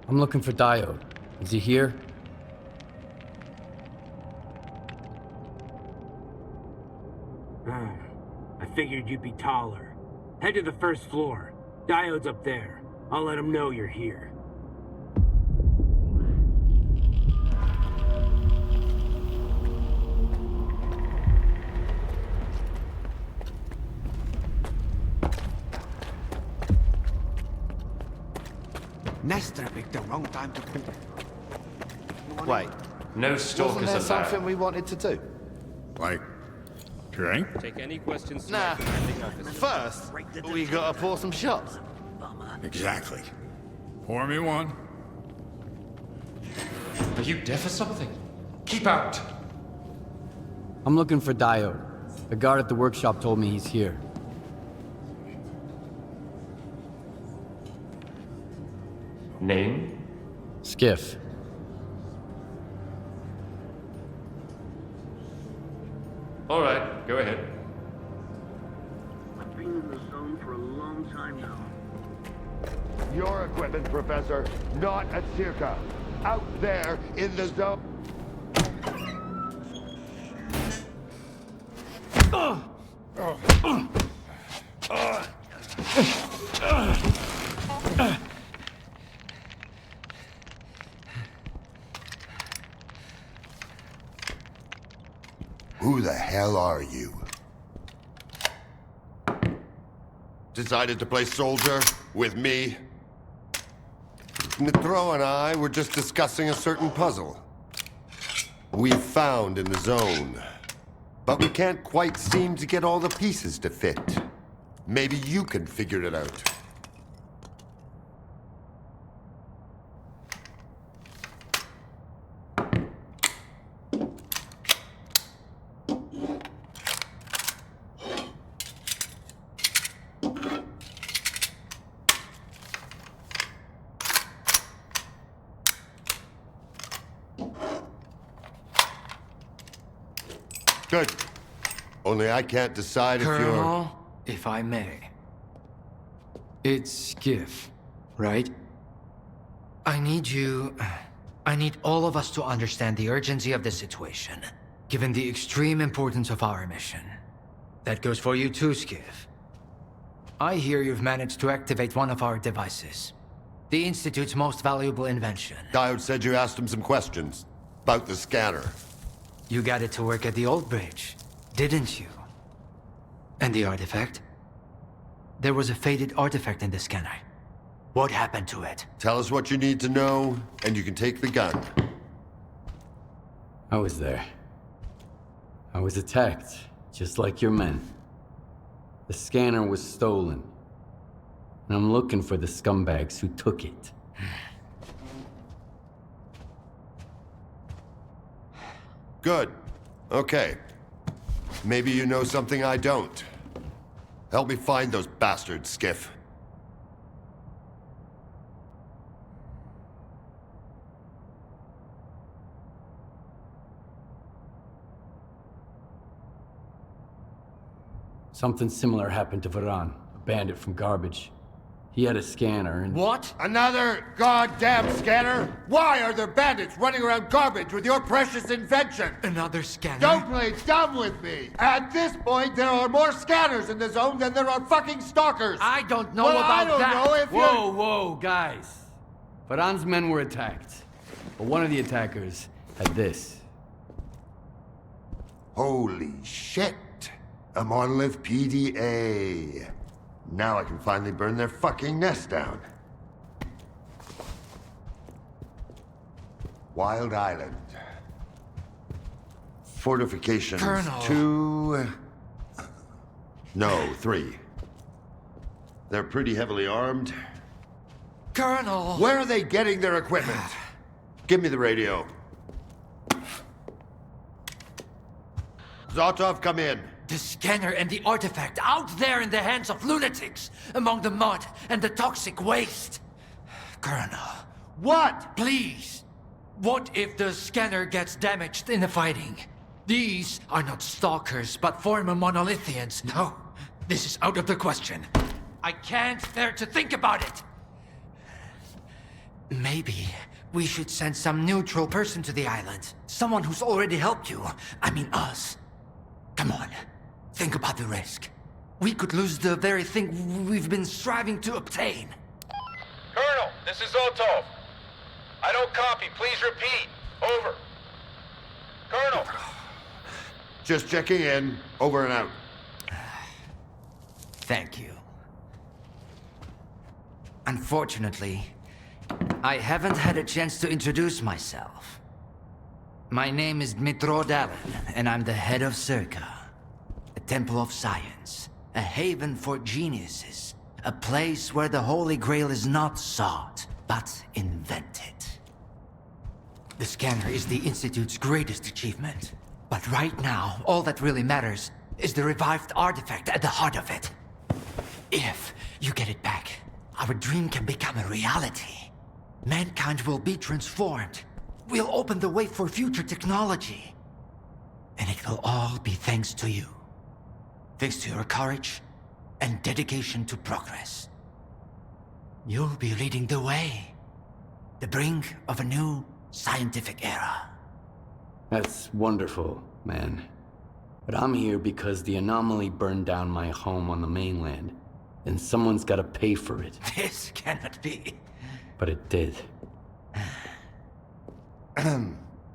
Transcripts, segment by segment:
I'm looking for Diode. Is he here? I figured you'd be taller. Head to the first floor. Diode's up there. I'll let him know you're here. Nestor picked the wrong time to call. Wait, No wasn't stalkers there allowed. something we wanted to do? Like, drink? Take any questions to Nah, my commanding officer. first, we gotta pour some shots. Exactly. Pour me one. Are you deaf or something? Keep out! I'm looking for Diode. The guard at the workshop told me he's here. Name? Skiff. All right, go ahead. I've been in the zone for a long time now. Your equipment, Professor, not at Circa. Out there in the zone. Who the hell are you? Decided to play soldier with me? Nitro and I were just discussing a certain puzzle we found in the zone. But we can't quite seem to get all the pieces to fit. Maybe you can figure it out. Good. Only I can't decide if you're... Colonel, if I may. It's Skiff, right? I need all of us to understand the urgency of the situation, given the extreme importance of our mission. That goes for you too, Skiff. I hear you've managed to activate one of our devices. The Institute's most valuable invention. Diode said you asked him some questions about the scanner. You got it to work at the old bridge, didn't you? And the artifact? There was a faded artifact in the scanner. What happened to it? Tell us what you need to know, and you can take the gun. I was there. I was attacked, just like your men. The scanner was stolen. And I'm looking for the scumbags who took it. Good. Okay. Maybe you know something I don't. Help me find those bastards, Skiff. Something similar happened to Varan, a bandit from Garbage. He had a scanner and... What? Another goddamn scanner? Why are there bandits running around Garbage with your precious invention? Another scanner? Don't play dumb with me! At this point, there are more scanners in the zone than there are fucking stalkers! I don't know Well, about I don't that! know if Whoa, whoa, guys. Varan's men were attacked. But one of the attackers had this. Holy shit! A monolith PDA. Now I can finally burn their fucking nest down. Wild Island. Fortifications. Colonel. 2... No, 3. They're pretty heavily armed. Colonel! Where are they getting their equipment? Give me the radio. Zotov, come in. The scanner and the artifact out there in the hands of lunatics, among the mud and the toxic waste. Colonel, What? please. What if the scanner gets damaged in the fighting? These are not stalkers, but former monolithians. No, this is out of the question. I can't bear to think about it. Maybe we should send some neutral person to the island. Someone who's already helped you. I mean us. Come on, think about the risk. We could lose the very thing we've been striving to obtain. Colonel, this is Otov. I don't copy. Please repeat. Over. Colonel. Just checking in. Over and out. Thank you. Unfortunately, I haven't had a chance to introduce myself. My name is Betrayal, and I'm the head of Circa, a temple of science, a haven for geniuses, a place where the Holy Grail is not sought, but invented. The scanner is the Institute's greatest achievement, but right now, all that really matters is the revived artifact at the heart of it. If you get it back, our dream can become a reality. Mankind will be transformed. We'll open the way for future technology. And it will all be thanks to you. Thanks to your courage and dedication to progress. You'll be leading the way. The brink of a new scientific era. That's wonderful, man. But I'm here because the anomaly burned down my home on the mainland, and someone's gotta pay for it. This cannot be. But it did.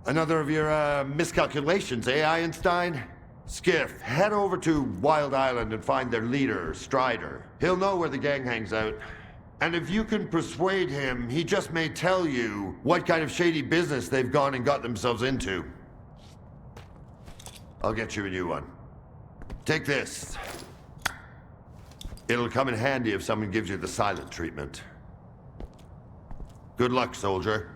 Another of your miscalculations, eh, Einstein? Skiff, head over to Wild Island and find their leader, Strider. He'll know where the gang hangs out. And if you can persuade him, he just may tell you what kind of shady business they've gone and got themselves into. I'll get you a new one. Take this. It'll come in handy if someone gives you the silent treatment. Good luck, soldier.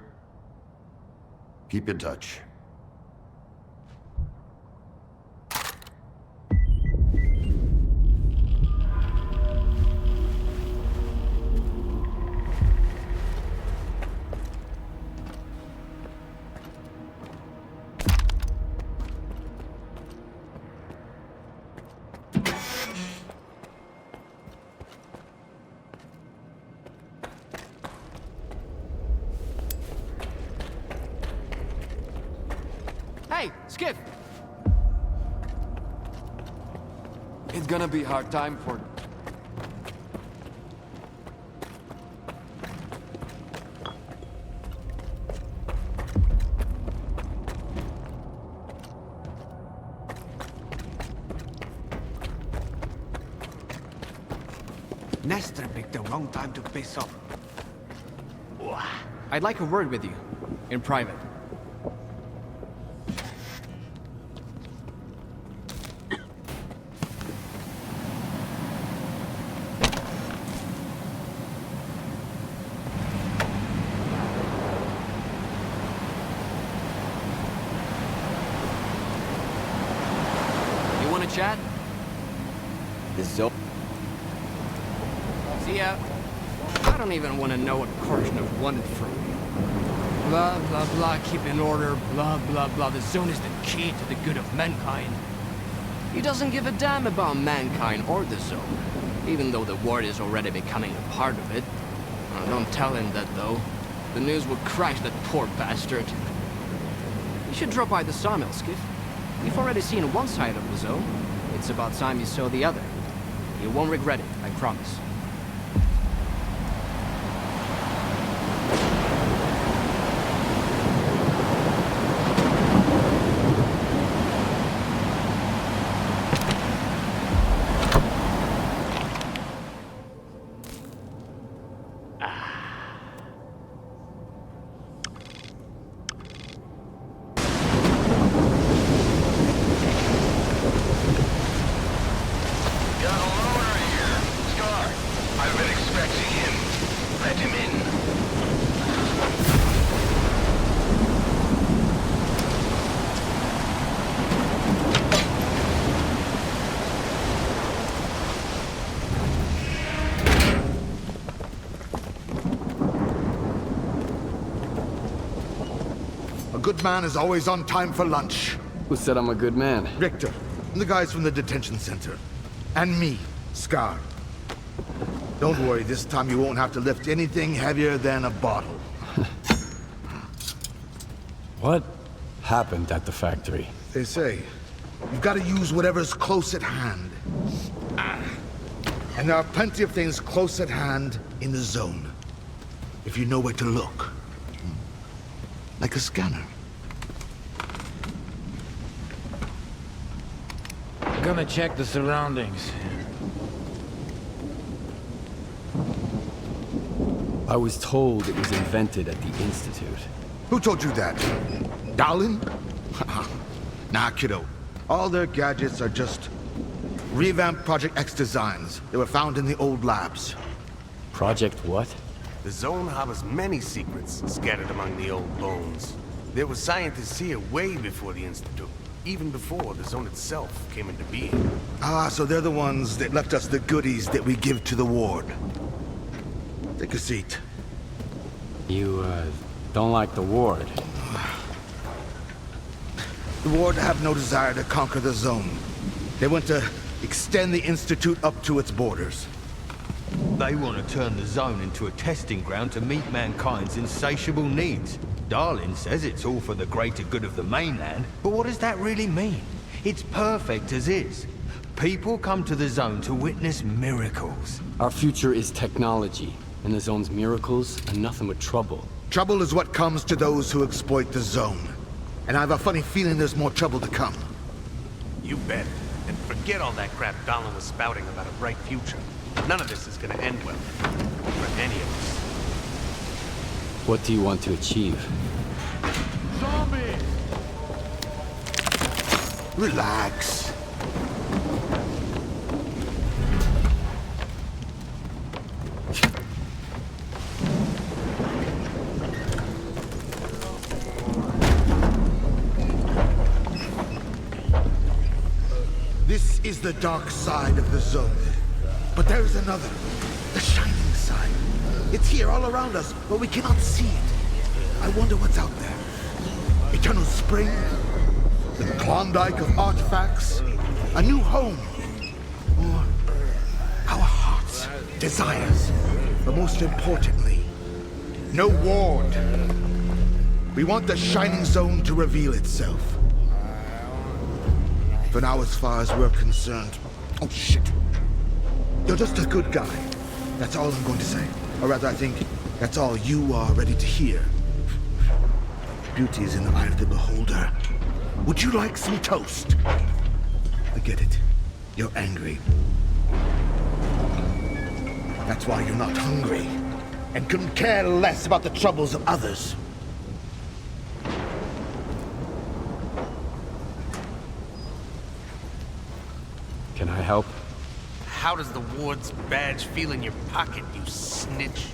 Keep in touch. Hey, Skip! It's gonna be a hard time for... Nestor picked the wrong time to piss off. I'd like a word with you. In private. Chat? This is over. See ya. I don't even want to know what Korshunov wanted from me. Blah, blah, blah, keep in order, blah, blah, blah. The zone is the key to the good of mankind. He doesn't give a damn about mankind or the zone, even though the world is already becoming a part of it. Don't tell him that, though. The news will crash that poor bastard. You should drop by the sawmill, Skiff. You've already seen one side of the zone. It's about time you saw the other. You won't regret it, I promise. A good man is always on time for lunch. Who said I'm a good man? Richter, and the guys from the detention center. And me, Scar. Don't worry, this time you won't have to lift anything heavier than a bottle. What happened at the factory? They say, you've got to use whatever's close at hand. And there are plenty of things close at hand in the zone. If you know where to look. Like a scanner. Gonna check the surroundings. I was told it was invented at the Institute. Who told you that? Dowlin? Nah, kiddo. All their gadgets are just revamped Project X designs. They were found in the old labs. Project what? The zone harbors many secrets scattered among the old bones. There were scientists here way before the Institute, even before the zone itself came into being. Ah, so they're the ones that left us the goodies that we give to the ward. Take a seat. You, don't like the ward? The ward have no desire to conquer the zone. They want to extend the Institute up to its borders. They want to turn the zone into a testing ground to meet mankind's insatiable needs. Darlin says it's all for the greater good of the mainland, but what does that really mean? It's perfect as is. People come to the zone to witness miracles. Our future is technology, and the zone's miracles are nothing but trouble. Trouble is what comes to those who exploit the zone. And I have a funny feeling there's more trouble to come. You bet. And forget all that crap Donald was spouting about a bright future. None of this is gonna end well. For any of us. What do you want to achieve? Zombies! Relax. This is the dark side of the zone. But there is another, the shining side. It's here all around us, but we cannot see it. I wonder what's out there. Eternal spring, the Klondike of artifacts, a new home, or our hearts, desires, but most importantly, no ward. We want the shining zone to reveal itself. For now, as far as we're concerned, oh shit. You're just a good guy. That's all I'm going to say. Or rather, I think that's all you are ready to hear. Beauty is in the eye of the beholder. Would you like some toast? Forget it. You're angry. That's why you're not hungry. And couldn't care less about the troubles of others. Can I help? How does the ward's badge feel in your pocket, you snitch?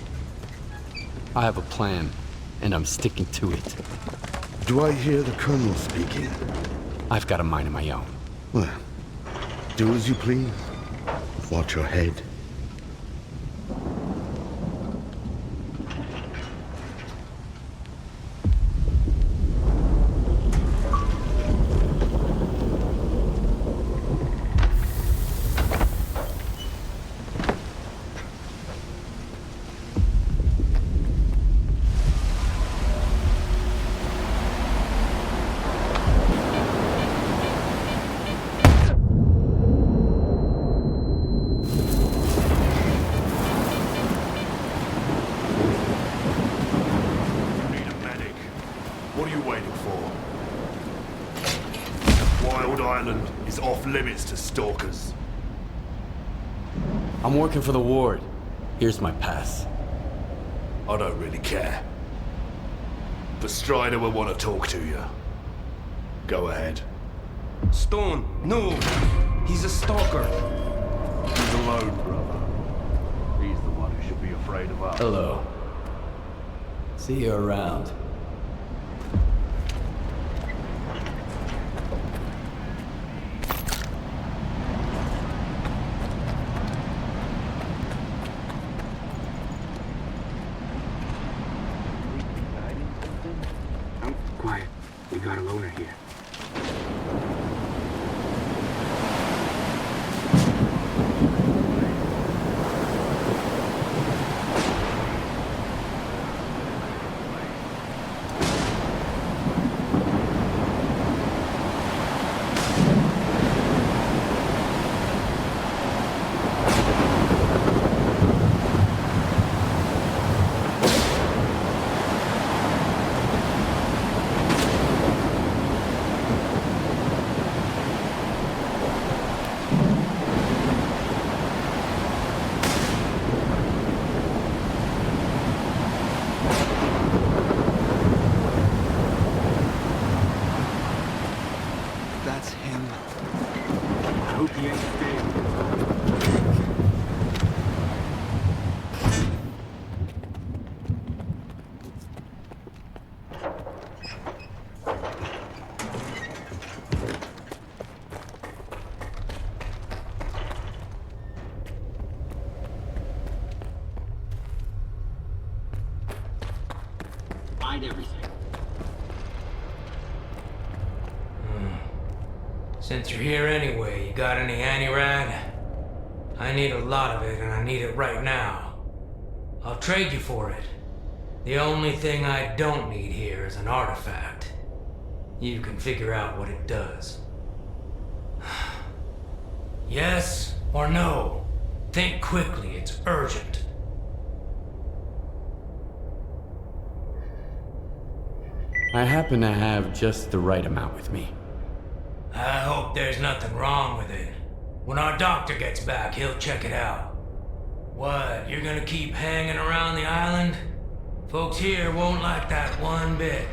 I have a plan, and I'm sticking to it. Do I hear the Colonel speaking? I've got a mind of my own. Well, do as you please. Watch your head. Limits to stalkers. I'm working for the ward. Here's my pass. I don't really care. But Strider will want to talk to you. Go ahead. Stone, no! He's a stalker. He's alone, brother. He's the one who should be afraid of us. Hello. See you around. Quiet. We got a loner here. hide everything. Since you're here anyway, you got any anti-rad? I need a lot of it, and I need it right now. I'll trade you for it. The only thing I don't need here is an artifact. You can figure out what it does. Yes or no? Think quickly, it's urgent. I happen to have just the right amount with me. I hope there's nothing wrong with it. When our doctor gets back, he'll check it out. What, you're gonna keep hanging around the island? Folks here won't like that one bit.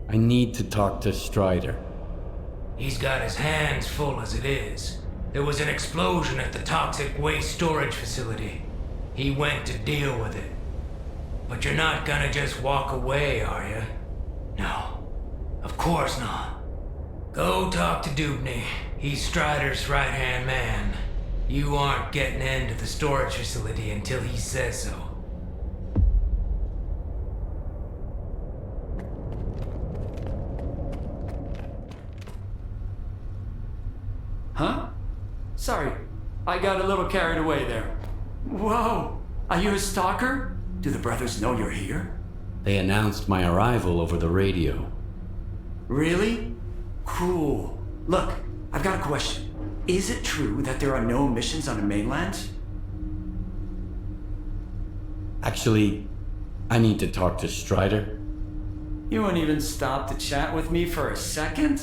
I need to talk to Strider. He's got his hands full as it is. There was an explosion at the toxic waste storage facility. He went to deal with it. But you're not gonna just walk away, are you? No, of course not. Go talk to Dubney. He's Strider's right-hand man. You aren't getting into the storage facility until he says so. Huh? Sorry, I got a little carried away there. Whoa, are you a stalker? Do the brothers know you're here? They announced my arrival over the radio. Really? Cool. Look, I've got a question. Is it true that there are no missions on the mainland? Actually, I need to talk to Strider. You won't even stop to chat with me for a second?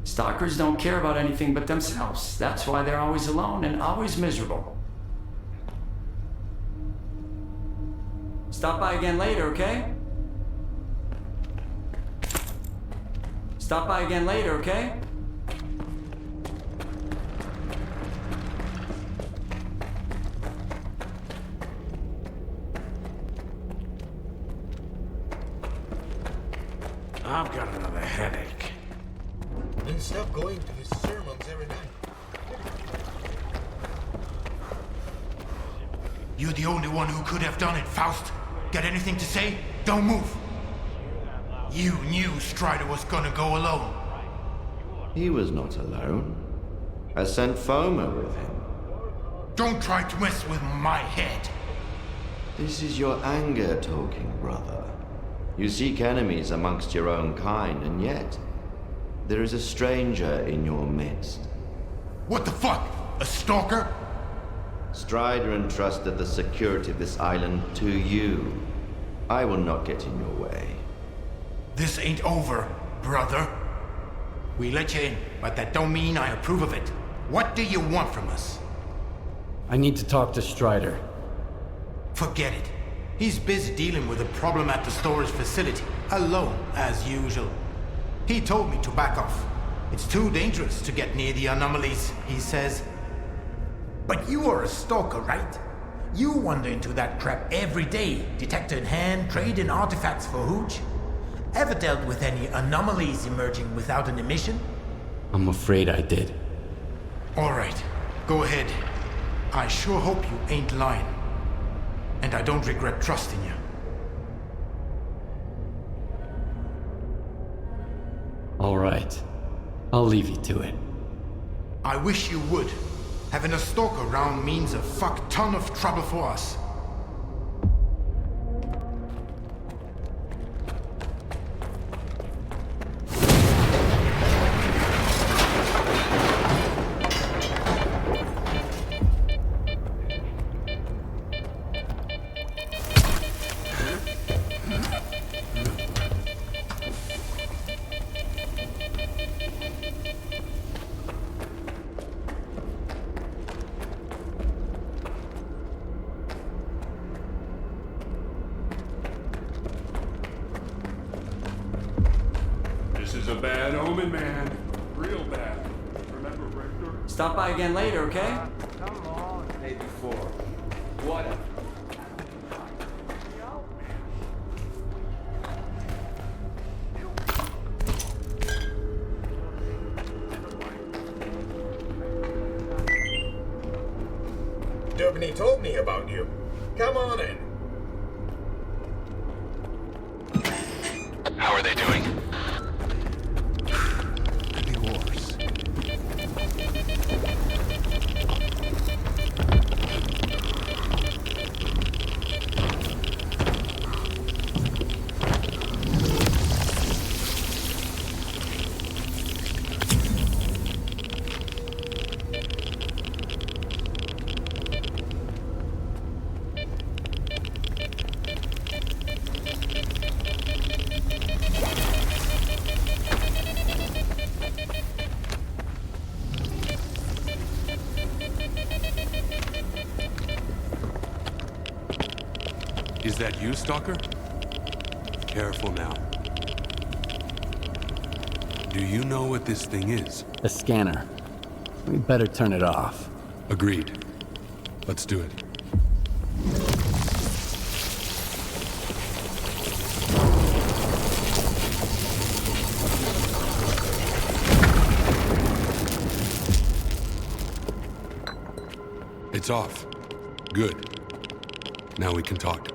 Stalkers don't care about anything but themselves. That's why they're always alone and always miserable. Stop by again later, okay? Stop by again later, okay? I've got another headache. Then stop going to his sermons every night. You're the only one who could have done it, Faust. Got anything to say? Don't move. You knew Strider was gonna go alone. He was not alone. I sent Foma with him. Don't try to mess with my head. This is your anger talking, brother. You seek enemies amongst your own kind, and yet there is a stranger in your midst. What the fuck? A stalker? Strider entrusted the security of this island to you. I will not get in your way. This ain't over, brother. We let you in, but that don't mean I approve of it. What do you want from us? I need to talk to Strider. Forget it. He's busy dealing with a problem at the storage facility, alone, as usual. He told me to back off. It's too dangerous to get near the anomalies, he says. But you are a stalker, right? You wander into that crap every day, detector in hand, trading artifacts for hooch. Ever dealt with any anomalies emerging without an emission? I'm afraid I did. All right, go ahead. I sure hope you ain't lying. And I don't regret trusting you. All right. I'll leave you to it. I wish you would. Having a stalker around means a fuck ton of trouble for us. A bad omen, man. Real bad. Remember Richter? Stop by again later, okay? Come on. Day before. Whatever. Dubney told me about you. Come on in. Is that you, Stalker? Careful now. Do you know what this thing is? A scanner. We better turn it off. Agreed. Let's do it. It's off. Good. Now we can talk.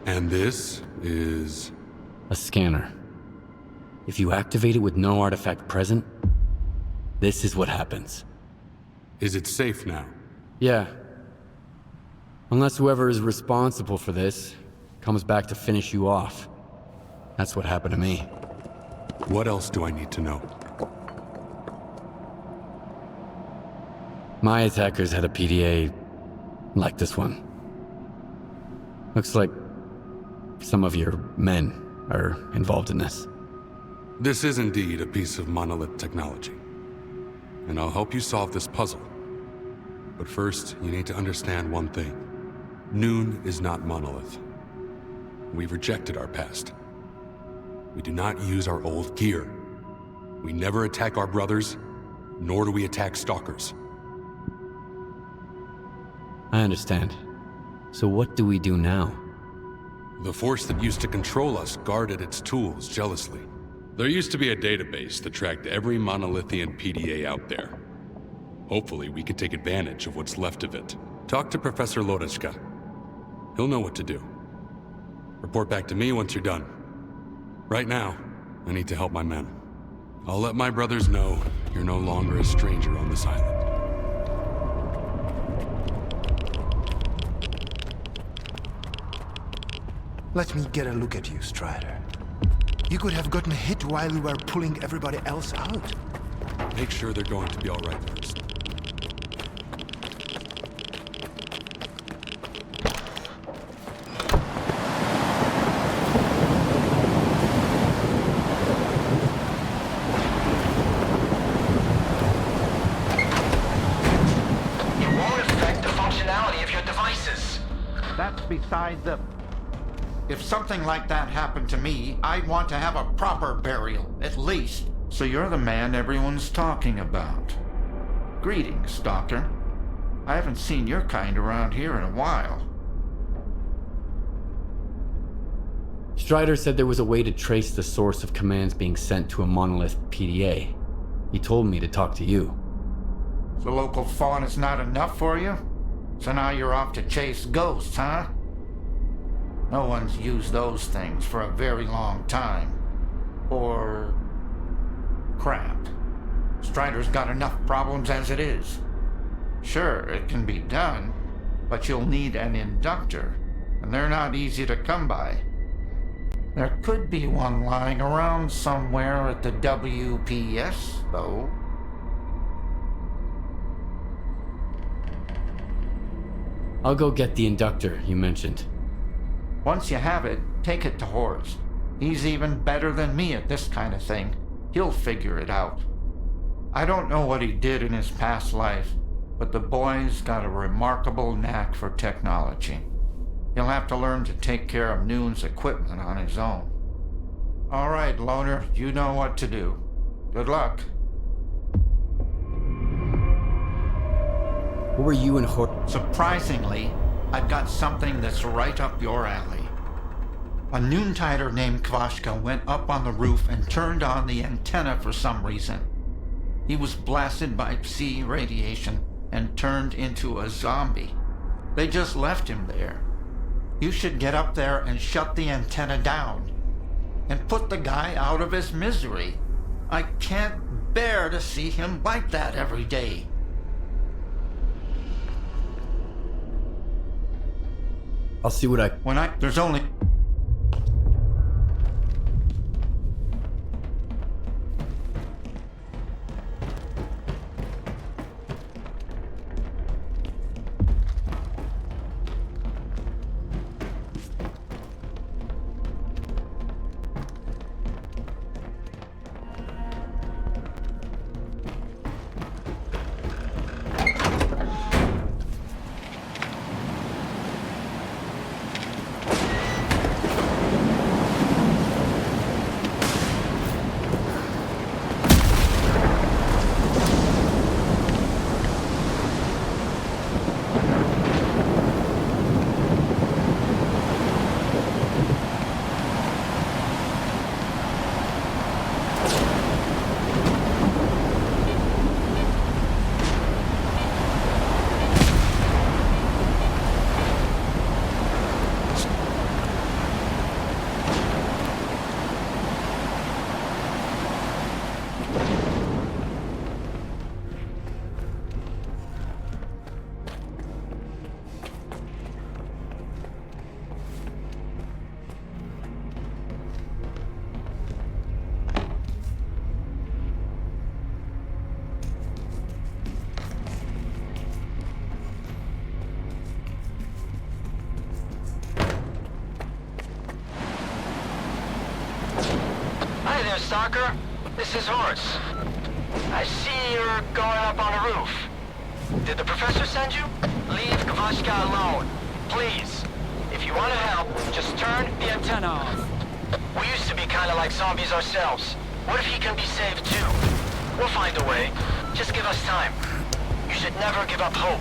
And this is... a scanner. If you activate it with no artifact present, this is what happens. Is it safe now? Yeah. Unless whoever is responsible for this comes back to finish you off. That's what happened to me. What else do I need to know? My attackers had a PDA like this one. Looks like some of your men are involved in this. This is indeed a piece of monolith technology. And I'll help you solve this puzzle. But first, you need to understand one thing. Noon is not monolith. We've rejected our past. We do not use our old gear. We never attack our brothers, nor do we attack stalkers. I understand. So what do we do now? The force that used to control us guarded its tools jealously. There used to be a database that tracked every monolithian PDA out there. Hopefully we can take advantage of what's left of it. Talk to Professor Lodeshka. He'll know what to do. Report back to me once you're done. Right now, I need to help my men. I'll let my brothers know you're no longer a stranger on this island. Let me get a look at you, Strider. You could have gotten hit while we were pulling everybody else out. Make sure they're going to be all right first. It won't affect the functionality of your devices. That's beside the... If something like that happened to me, I'd want to have a proper burial, at least. So you're the man everyone's talking about. Greetings, Stalker. I haven't seen your kind around here in a while. Strider said there was a way to trace the source of commands being sent to a monolith PDA. He told me to talk to you. The local fauna's not enough for you? So now you're off to chase ghosts, huh? No one's used those things for a very long time. Or... crap. Strider's got enough problems as it is. Sure, it can be done, but you'll need an inductor, and they're not easy to come by. There could be one lying around somewhere at the WPS, though. I'll go get the inductor you mentioned. Once you have it, take it to Horace. He's even better than me at this kind of thing. He'll figure it out. I don't know what he did in his past life, but the boy's got a remarkable knack for technology. He'll have to learn to take care of Noon's equipment on his own. All right, Loner, you know what to do. Good luck. What were you and Surprisingly, I've got something that's right up your alley. A Noontider named Kvashka went up on the roof and turned on the antenna for some reason. He was blasted by Psi radiation and turned into a zombie. They just left him there. You should get up there and shut the antenna down. And put the guy out of his misery. I can't bear to see him like that every day. I'll see what There's only... Stalker? This is Horace. I see you're going up on the roof. Did the professor send you? Leave Kvashka alone. Please. If you want to help, just turn the antenna off. We used to be kind of like zombies ourselves. What if he can be saved too? We'll find a way. Just give us time. You should never give up hope.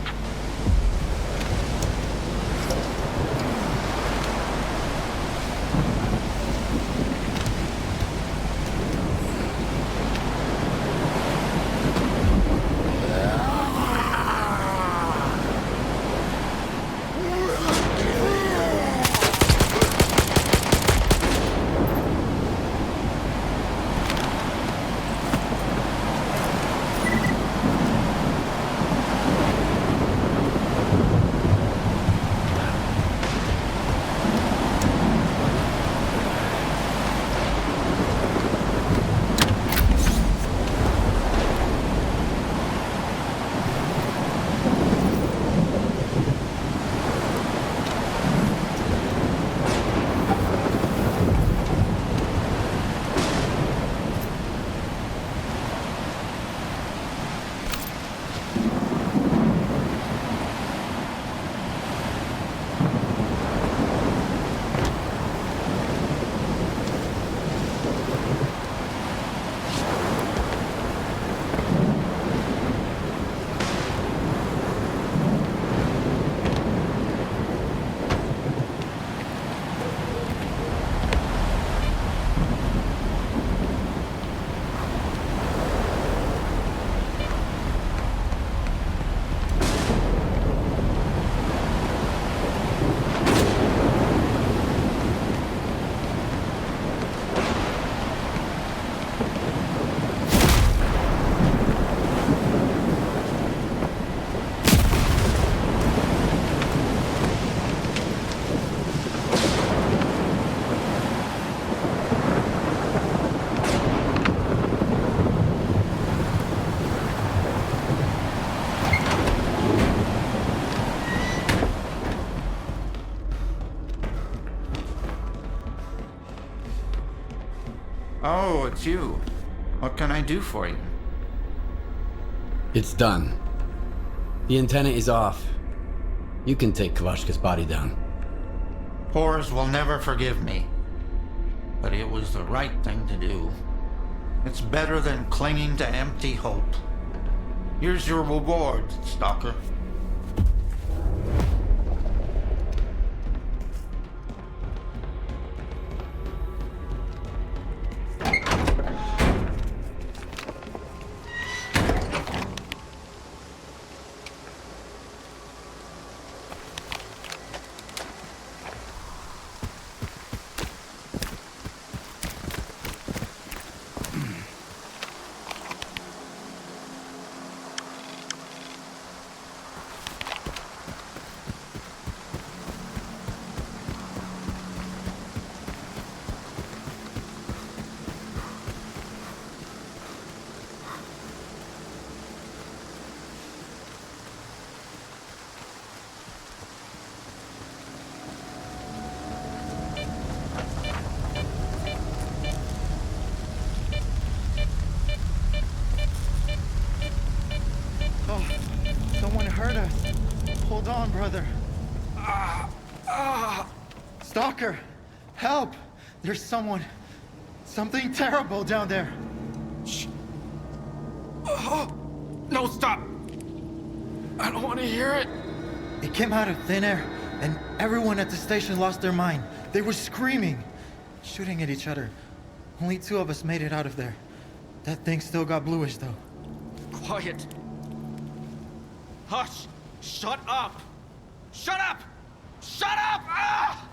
Oh, it's you. What can I do for you? It's done. The antenna is off. You can take Kvashka's body down. Horace will never forgive me. But it was the right thing to do. It's better than clinging to empty hope. Here's your reward, Stalker. Someone hurt us. Hold on, brother. Stalker, help! There's something terrible down there. Shh. No, stop. I don't want to hear it. It came out of thin air, and everyone at the station lost their mind. They were screaming, shooting at each other. Only 2 of us made it out of there. That thing still got bluish, though. Quiet. Hush! Shut up! Shut up! Shut up! Ah!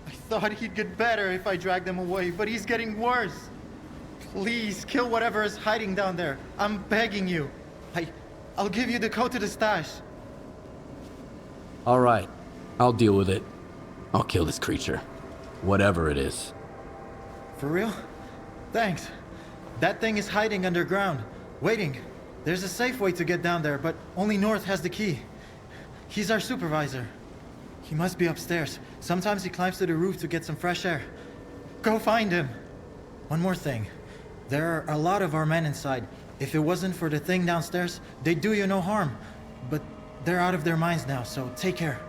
I thought he'd get better if I dragged him away, but he's getting worse. Please, kill whatever is hiding down there. I'm begging you. I'll give you the code to the stash. All right. I'll deal with it. I'll kill this creature. Whatever it is. For real? Thanks. That thing is hiding underground, waiting. There's a safe way to get down there, but only North has the key. He's our supervisor. He must be upstairs. Sometimes he climbs to the roof to get some fresh air. Go find him. One more thing. There are a lot of our men inside. If it wasn't for the thing downstairs, they'd do you no harm. But they're out of their minds now, so take care.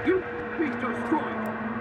You be destroyed!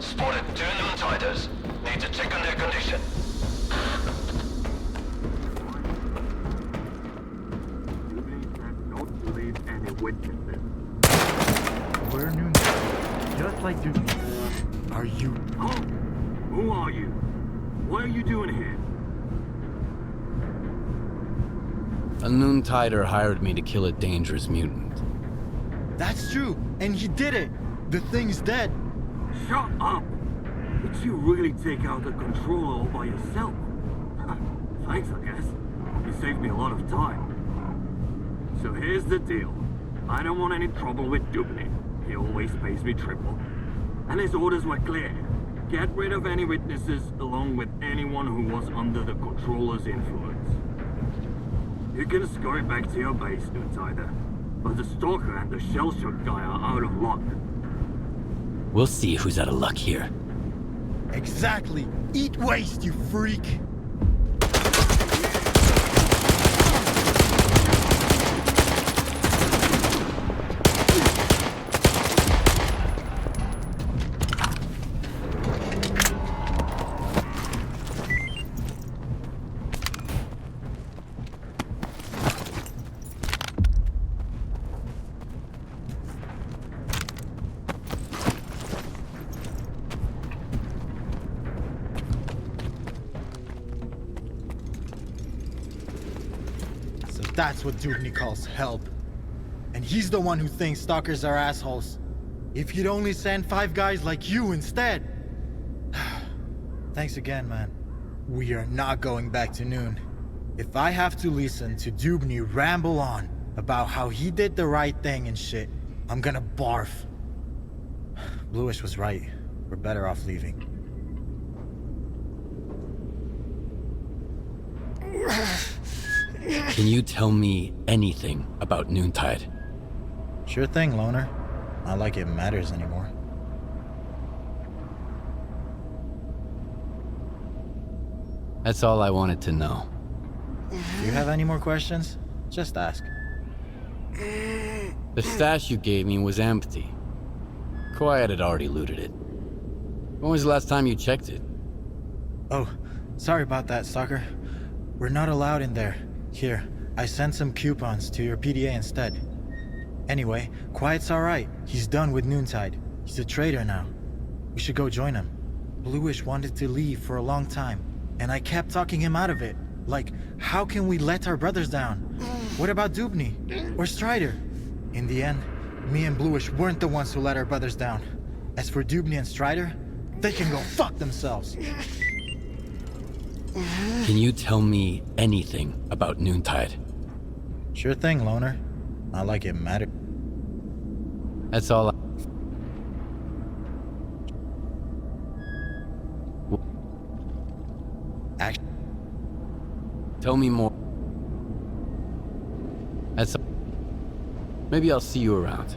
Spotted 2 Noontiders. Need to check on their condition. Not believe any witnesses. We're noon. Just like Dubny. Are you? Oh, who are you? What are you doing here? A Noontider hired me to kill a dangerous mutant. That's true, and he did it. The thing's dead. Shut up! Did you really take out the controller all by yourself? Thanks, I guess. You saved me a lot of time. So here's the deal. I don't want any trouble with Dubny. He always pays me triple. And his orders were clear. Get rid of any witnesses, along with anyone who was under the controller's influence. You can scurry back to your base, Noontider. But the Stalker and the shell-shock guy are out of luck. We'll see who's out of luck here. Exactly. Eat waste, you freak. That's what Dubny calls help. And he's the one who thinks stalkers are assholes. If he'd only send 5 guys like you instead. Thanks again, man. We are not going back to Noon. If I have to listen to Dubny ramble on about how he did the right thing and shit, I'm gonna barf. Bluish was right. We're better off leaving. Can you tell me anything about Noontide? Sure thing, Loner. Not like it matters anymore. That's all I wanted to know. Do you have any more questions? Just ask. The stash you gave me was empty. Quiet had already looted it. When was the last time you checked it? Oh, sorry about that, Stalker. We're not allowed in there. Here, I sent some coupons to your PDA instead. Anyway, Quiet's alright. He's done with Noontide. He's a traitor now. We should go join him. Bluish wanted to leave for a long time, and I kept talking him out of it. Like, how can we let our brothers down? What about Dubny? Or Strider? In the end, me and Bluish weren't the ones who let our brothers down. As for Dubny and Strider, they can go fuck themselves. Can you tell me anything about Noontide? Sure thing, Loner. Not like it mattered. That's all Tell me more. That's Maybe I'll see you around.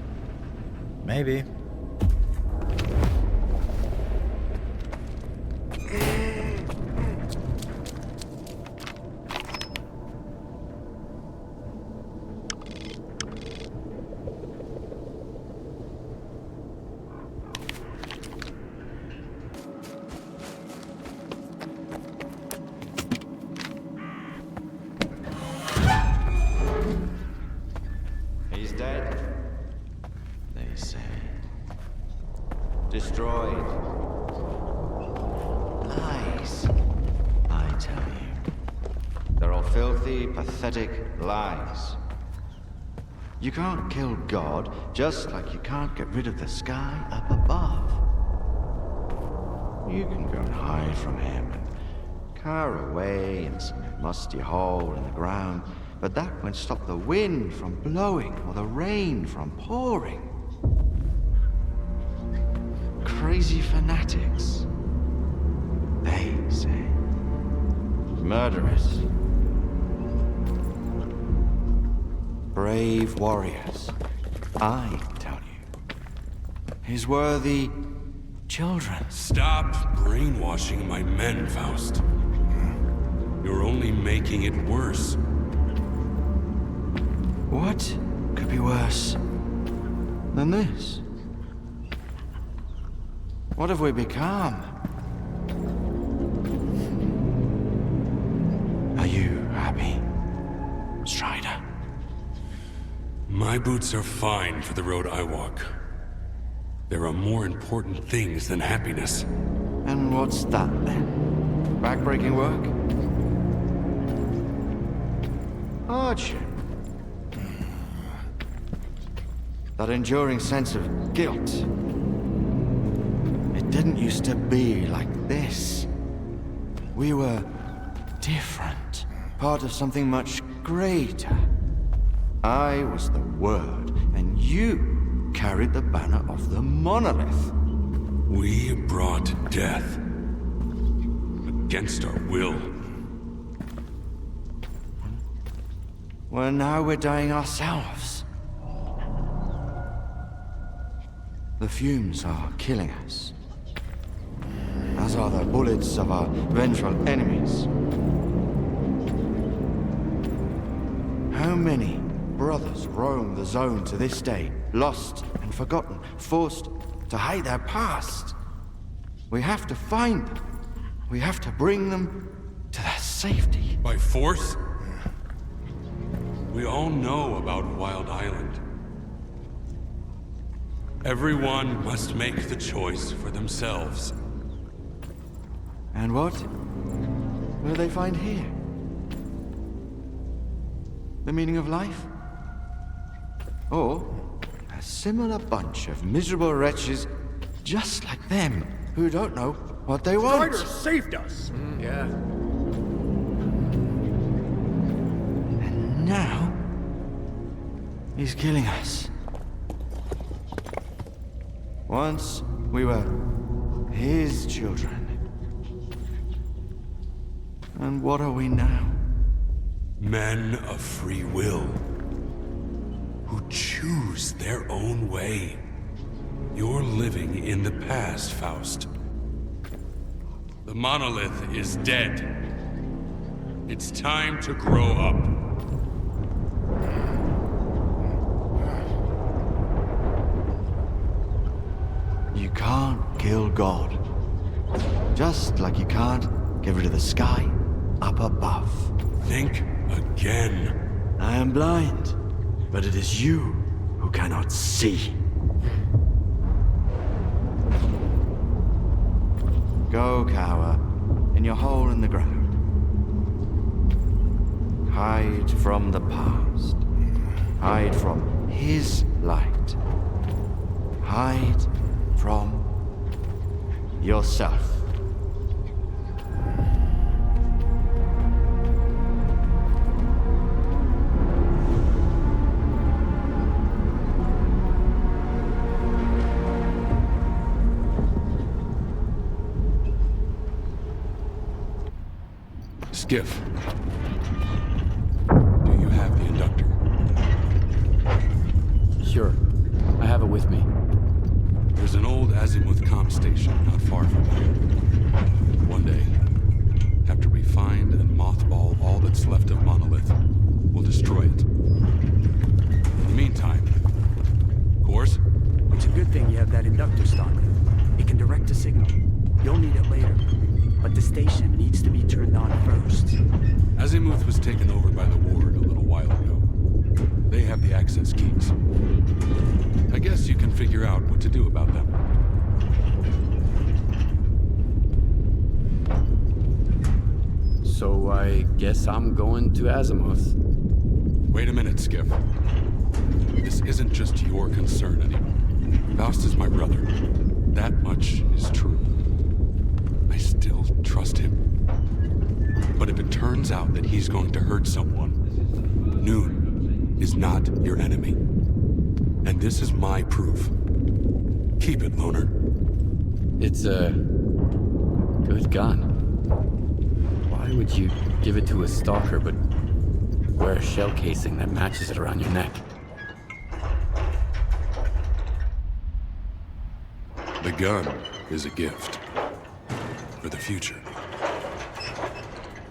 Maybe. He's dead, they say. Destroyed. Lies, I tell you. They're all filthy, pathetic lies. You can't kill God, just like you can't get rid of the sky up above. You can go and hide from him and cower away in some musty hole in the ground, but that won't stop the wind from blowing or the rain from pouring. Crazy fanatics, they say. Murderers. Brave warriors, I tell you. His worthy children. Stop brainwashing my men, Faust. You're only making it worse. What could be worse than this? What have we become? Are you happy, Strider? My boots are fine for the road I walk. There are more important things than happiness. And what's that then? Backbreaking work? Hardship? That enduring sense of guilt? It didn't used to be like this. We were different, part of something much greater. I was the Word, and you carried the banner of the monolith. We brought death. Against our will. Well, now we're dying ourselves. The fumes are killing us. As are the bullets of our vengeful enemies. How many brothers roam the zone to this day, lost and forgotten, forced to hide their past? We have to find them. We have to bring them to their safety. By force? We all know about Wild Island. Everyone must make the choice for themselves. And what will they find here? The meaning of life? Or a similar bunch of miserable wretches just like them who don't know what they want? Strider saved us! Yeah. And now he's killing us. Once we were his children. And what are we now? Men of free will. Who choose their own way. You're living in the past, Faust. The monolith is dead. It's time to grow up. You can't kill God. Just like you can't get rid of the sky up above. Think again. I am blind, but it is you who cannot see. Go cower in your hole in the ground. Hide from the past. Hide from his light. Hide from yourself. Skiff. Do you have the inductor? Sure. I have it with me. There's an old azimuth comm station not far from here. One day, after we find and mothball all that's left of Monolith, we'll destroy it. In the meantime, course? It's a good thing you have that inductor, Stalker. It can direct a signal. You'll need it later. But the station needs to be turned on first. Azimuth was taken over by the Ward a little while ago. They have the access keys. I guess you can figure out what to do about them. So I guess I'm going to Azimuth. Wait a minute, Skiff. This isn't just your concern anymore. Faust is my brother. That much is true. I still trust him. But if it turns out that he's going to hurt someone, Noon is not your enemy. And this is my proof. Keep it, Loner. It's a good gun. Why would you give it to a stalker but wear a shell casing that matches it around your neck? The gun is a gift. For the future.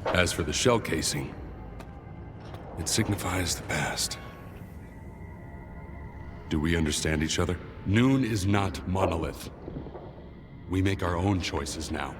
As for the shell casing, it signifies the past. Do we understand each other? Noon is not Monolith. We make our own choices now.